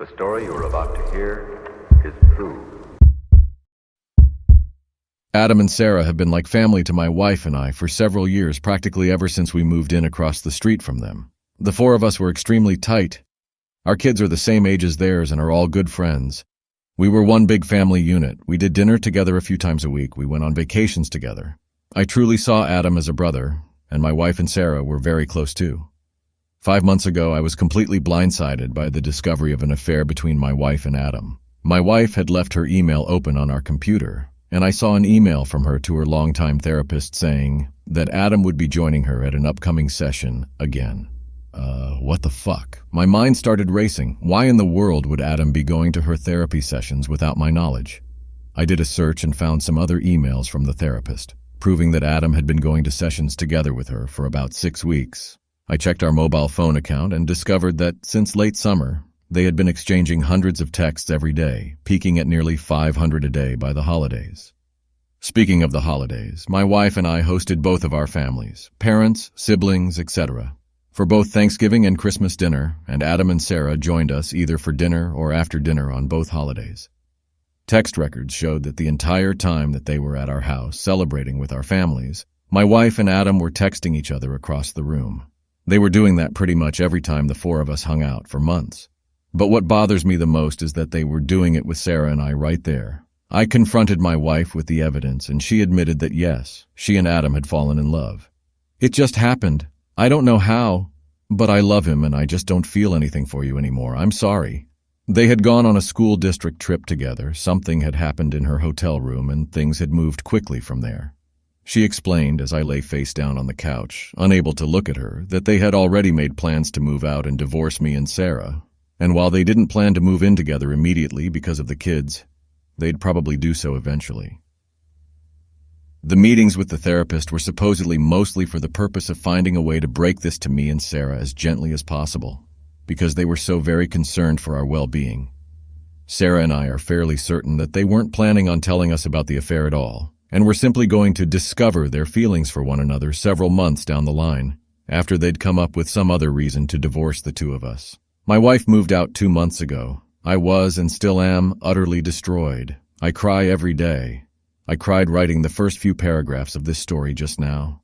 The story you are about to hear is true. Adam and Sarah have been like family to my wife and I for several years, practically ever since we moved in across the street from them. The four of us were extremely tight. Our kids are the same age as theirs and are all good friends. We were one big family unit. We did dinner together a few times a week. We went on vacations together. I truly saw Adam as a brother, and my wife and Sarah were very close too. 5 months ago, I was completely blindsided by the discovery of an affair between my wife and Adam. My wife had left her email open on our computer, and I saw an email from her to her longtime therapist saying that Adam would be joining her at an upcoming session again. What the fuck? My mind started racing. Why in the world would Adam be going to her therapy sessions without my knowledge? I did a search and found some other emails from the therapist, proving that Adam had been going to sessions together with her for about 6 weeks. I checked our mobile phone account and discovered that since late summer, they had been exchanging hundreds of texts every day, peaking at nearly 500 a day by the holidays. Speaking of the holidays, my wife and I hosted both of our families, parents, siblings, etc., for both Thanksgiving and Christmas dinner, and Adam and Sarah joined us either for dinner or after dinner on both holidays. Text records showed that the entire time that they were at our house celebrating with our families, my wife and Adam were texting each other across the room. They were doing that pretty much every time the four of us hung out for months. But what bothers me the most is that they were doing it with Sarah and I right there. I confronted my wife with the evidence, and she admitted that yes, she and Adam had fallen in love. It just happened. I don't know how, but I love him and I just don't feel anything for you anymore. I'm sorry. They had gone on a school district trip together. Something had happened in her hotel room and things had moved quickly from there. She explained as I lay face down on the couch, unable to look at her, that they had already made plans to move out and divorce me and Sarah. And while they didn't plan to move in together immediately because of the kids, they'd probably do so eventually. The meetings with the therapist were supposedly mostly for the purpose of finding a way to break this to me and Sarah as gently as possible, because they were so very concerned for our well-being. Sarah and I are fairly certain that they weren't planning on telling us about the affair at all, and were simply going to discover their feelings for one another several months down the line, after they'd come up with some other reason to divorce the two of us. My wife moved out 2 months ago. I was and still am utterly destroyed. I cry every day. I cried writing the first few paragraphs of this story just now.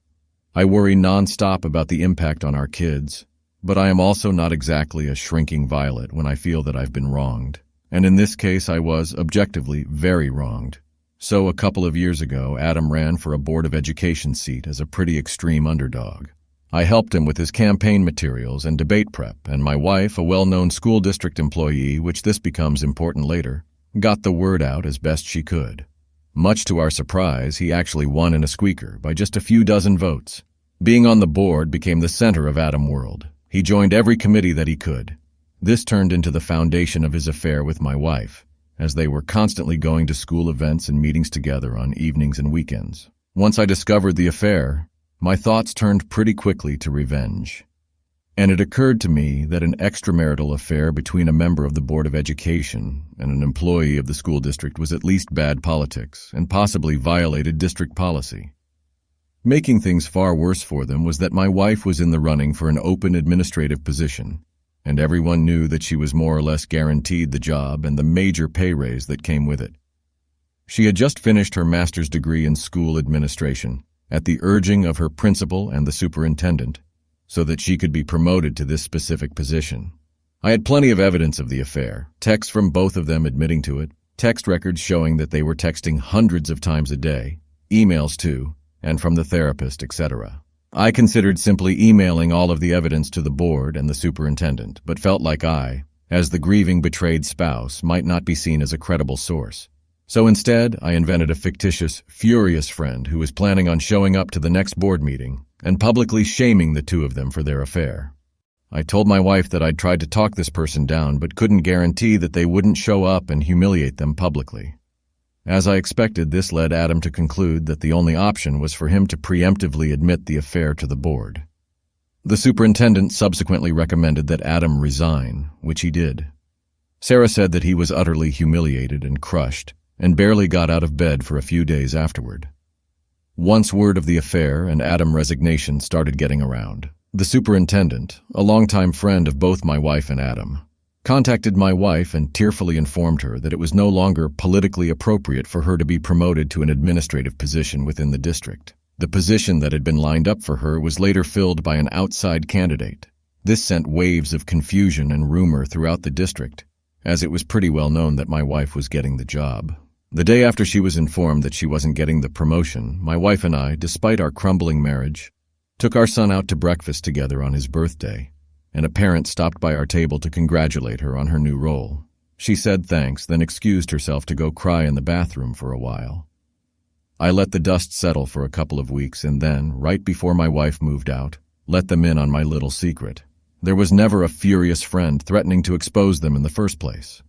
I worry nonstop about the impact on our kids, but I am also not exactly a shrinking violet when I feel that I've been wronged. And in this case, I was objectively very wronged. So a couple of years ago, Adam ran for a Board of Education seat as a pretty extreme underdog. I helped him with his campaign materials and debate prep, and my wife, a well-known school district employee, which this becomes important later, got the word out as best she could. Much to our surprise, he actually won in a squeaker by just a few dozen votes. Being on the board became the center of Adam world. He joined every committee that he could. This turned into the foundation of his affair with my wife, as they were constantly going to school events and meetings together on evenings and weekends. Once I discovered the affair, my thoughts turned pretty quickly to revenge. And it occurred to me that an extramarital affair between a member of the Board of Education and an employee of the school district was at least bad politics and possibly violated district policy. Making things far worse for them was that my wife was in the running for an open administrative position, and everyone knew that she was more or less guaranteed the job and the major pay raise that came with it. She had just finished her master's degree in school administration, at the urging of her principal and the superintendent, so that she could be promoted to this specific position. I had plenty of evidence of the affair, texts from both of them admitting to it, text records showing that they were texting hundreds of times a day, emails too, and from the therapist, etc. I considered simply emailing all of the evidence to the board and the superintendent, but felt like I, as the grieving betrayed spouse, might not be seen as a credible source. So instead, I invented a fictitious, furious friend who was planning on showing up to the next board meeting and publicly shaming the two of them for their affair. I told my wife that I'd tried to talk this person down but couldn't guarantee that they wouldn't show up and humiliate them publicly. As I expected, this led Adam to conclude that the only option was for him to preemptively admit the affair to the board. The superintendent subsequently recommended that Adam resign, which he did. Sarah said that he was utterly humiliated and crushed, and barely got out of bed for a few days afterward. Once word of the affair and Adam's resignation started getting around, the superintendent, a longtime friend of both my wife and Adam, Contacted my wife and tearfully informed her that it was no longer politically appropriate for her to be promoted to an administrative position within the district. The position that had been lined up for her was later filled by an outside candidate. This sent waves of confusion and rumor throughout the district, as it was pretty well known that my wife was getting the job. The day after she was informed that she wasn't getting the promotion, my wife and I, despite our crumbling marriage, took our son out to breakfast together on his birthday, and a parent stopped by our table to congratulate her on her new role. She said thanks, then excused herself to go cry in the bathroom for a while. I let the dust settle for a couple of weeks and then, right before my wife moved out, let them in on my little secret. There was never a furious friend threatening to expose them in the first place.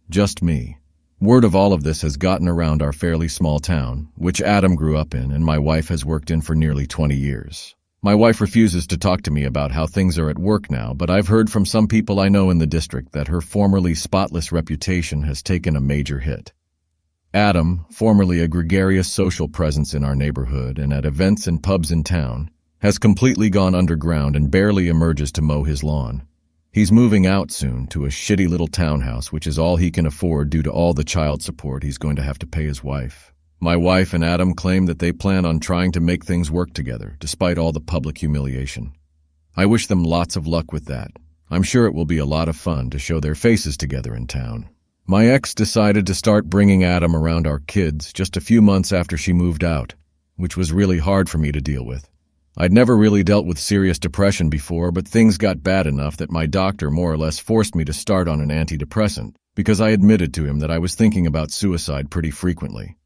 Just me. Word of all of this has gotten around our fairly small town, which Adam grew up in and my wife has worked in for nearly 20 years. My wife refuses to talk to me about how things are at work now, but I've heard from some people I know in the district that her formerly spotless reputation has taken a major hit. Adam, formerly a gregarious social presence in our neighborhood and at events and pubs in town, has completely gone underground and barely emerges to mow his lawn. He's moving out soon to a shitty little townhouse, which is all he can afford due to all the child support he's going to have to pay his wife. My wife and Adam claim that they plan on trying to make things work together, despite all the public humiliation. I wish them lots of luck with that. I'm sure it will be a lot of fun to show their faces together in town. My ex decided to start bringing Adam around our kids just a few months after she moved out, which was really hard for me to deal with. I'd never really dealt with serious depression before, but things got bad enough that my doctor more or less forced me to start on an antidepressant because I admitted to him that I was thinking about suicide pretty frequently.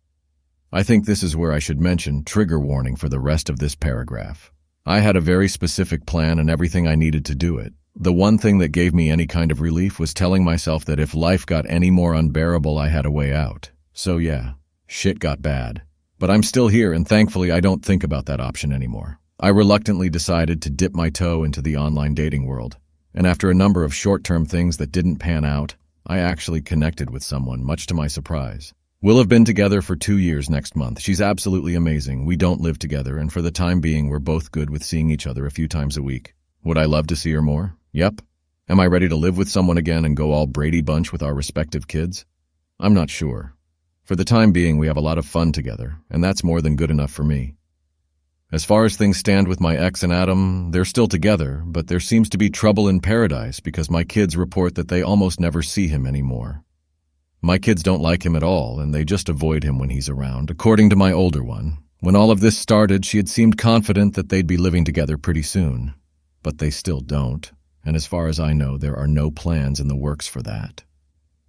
I think this is where I should mention trigger warning for the rest of this paragraph. I had a very specific plan and everything I needed to do it. The one thing that gave me any kind of relief was telling myself that if life got any more unbearable, I had a way out. So yeah, shit got bad. But I'm still here and thankfully I don't think about that option anymore. I reluctantly decided to dip my toe into the online dating world, and after a number of short-term things that didn't pan out, I actually connected with someone, much to my surprise. We'll have been together for 2 years next month. She's absolutely amazing. We don't live together, and for the time being, we're both good with seeing each other a few times a week. Would I love to see her more? Yep. Am I ready to live with someone again and go all Brady Bunch with our respective kids? I'm not sure. For the time being, we have a lot of fun together, and that's more than good enough for me. As far as things stand with my ex and Adam, they're still together, but there seems to be trouble in paradise because my kids report that they almost never see him anymore. My kids don't like him at all, and they just avoid him when he's around, according to my older one. When all of this started, she had seemed confident that they'd be living together pretty soon. But they still don't, and as far as I know, there are no plans in the works for that.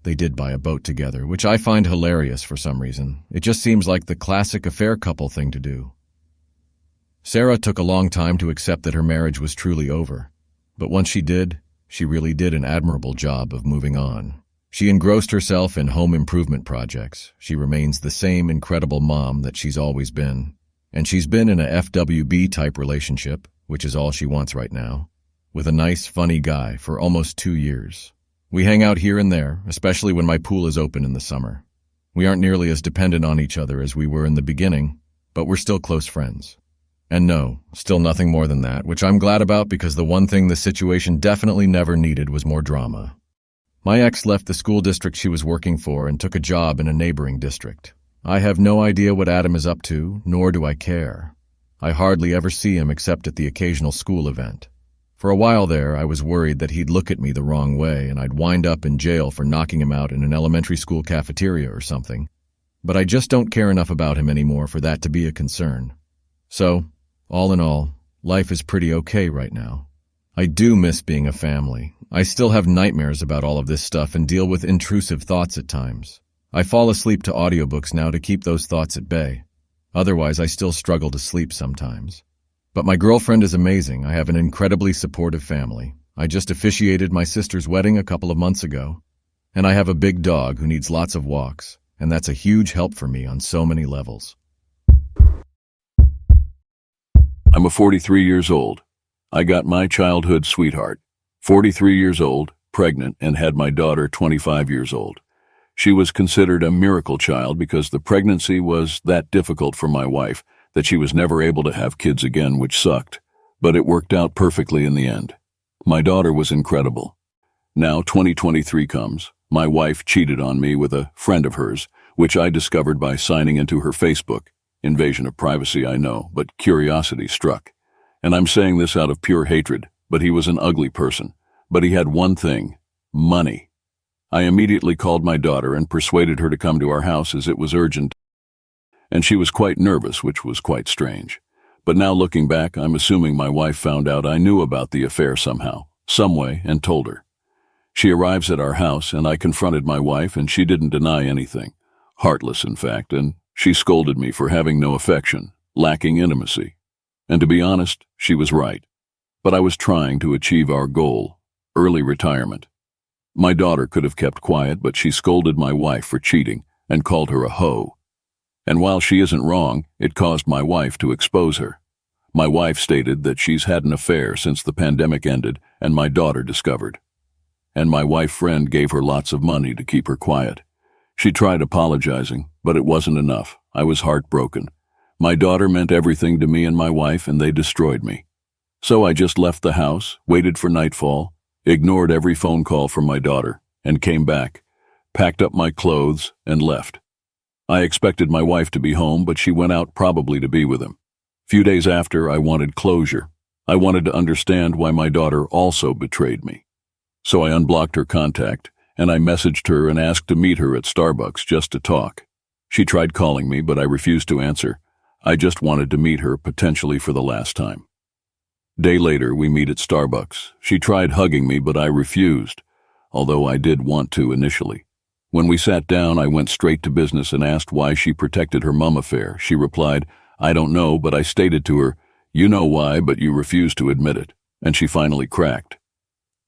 They did buy a boat together, which I find hilarious for some reason. It just seems like the classic affair couple thing to do. Sarah took a long time to accept that her marriage was truly over, but once she did, she really did an admirable job of moving on. She engrossed herself in home improvement projects. She remains the same incredible mom that she's always been, and she's been in a FWB-type relationship, which is all she wants right now, with a nice, funny guy for almost 2 years. We hang out here and there, especially when my pool is open in the summer. We aren't nearly as dependent on each other as we were in the beginning, but we're still close friends. And no, still nothing more than that, which I'm glad about because the one thing the situation definitely never needed was more drama. My ex left the school district she was working for and took a job in a neighboring district. I have no idea what Adam is up to, nor do I care. I hardly ever see him except at the occasional school event. For a while there, I was worried that he'd look at me the wrong way and I'd wind up in jail for knocking him out in an elementary school cafeteria or something. But I just don't care enough about him anymore for that to be a concern. So, all in all, life is pretty okay right now. I do miss being a family. I still have nightmares about all of this stuff and deal with intrusive thoughts at times. I fall asleep to audiobooks now to keep those thoughts at bay. Otherwise, I still struggle to sleep sometimes. But my girlfriend is amazing. I have an incredibly supportive family. I just officiated my sister's wedding a couple of months ago. And I have a big dog who needs lots of walks. And that's a huge help for me on so many levels. I'm a 43 years old. I got my childhood sweetheart. 43 years old, pregnant, and had my daughter 25 years old. She was considered a miracle child because the pregnancy was that difficult for my wife that she was never able to have kids again, which sucked. But it worked out perfectly in the end. My daughter was incredible. Now 2023 comes. My wife cheated on me with a friend of hers, which I discovered by signing into her Facebook. Invasion of privacy, I know, but curiosity struck. And I'm saying this out of pure hatred, but he was an ugly person. But he had one thing: money. I immediately called my daughter and persuaded her to come to our house as it was urgent, and she was quite nervous, which was quite strange. But now looking back, I'm assuming my wife found out I knew about the affair somehow, some way, and told her. She arrives at our house, and I confronted my wife, and she didn't deny anything. Heartless, in fact, and she scolded me for having no affection, lacking intimacy. And to be honest, she was right. But I was trying to achieve our goal: early retirement. My daughter could have kept quiet, but she scolded my wife for cheating and called her a hoe. And while she isn't wrong, it caused my wife to expose her. My wife stated that she's had an affair since the pandemic ended and my daughter discovered. And my wife friend gave her lots of money to keep her quiet. She tried apologizing, but it wasn't enough. I was heartbroken. My daughter meant everything to me and my wife, and they destroyed me. So I just left the house, waited for nightfall, ignored every phone call from my daughter, and came back, packed up my clothes, and left. I expected my wife to be home, but she went out probably to be with him. Few days after, I wanted closure. I wanted to understand why my daughter also betrayed me. So I unblocked her contact, and I messaged her and asked to meet her at Starbucks just to talk. She tried calling me, but I refused to answer. I just wanted to meet her, potentially for the last time. Day later, we meet at Starbucks. She tried hugging me, but I refused, although I did want to initially. When we sat down, I went straight to business and asked why she protected her mom affair. She replied, "I don't know," but I stated to her, "You know why, but you refuse to admit it." And she finally cracked.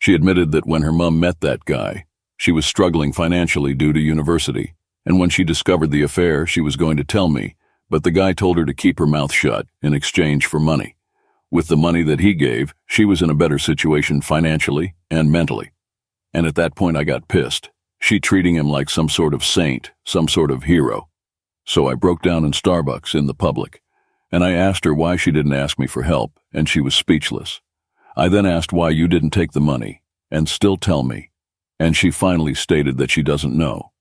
She admitted that when her mom met that guy, she was struggling financially due to university, and when she discovered the affair, she was going to tell me, but the guy told her to keep her mouth shut in exchange for money. With the money that he gave, she was in a better situation financially and mentally. And at that point I got pissed. She treating him like some sort of saint, some sort of hero. So I broke down in Starbucks in the public, and I asked her why she didn't ask me for help, and she was speechless. I then asked why you didn't take the money, and still tell me, and she finally stated that she doesn't know.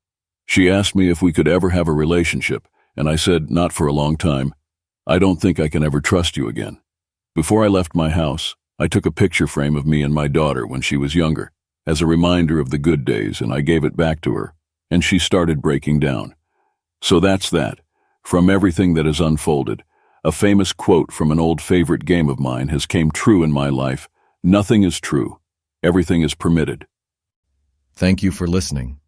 She asked me if we could ever have a relationship, and I said, not for a long time. I don't think I can ever trust you again. Before I left my house, I took a picture frame of me and my daughter when she was younger, as a reminder of the good days, and I gave it back to her, and she started breaking down. So that's that. From everything that has unfolded, a famous quote from an old favorite game of mine has came true in my life: nothing is true. Everything is permitted. Thank you for listening.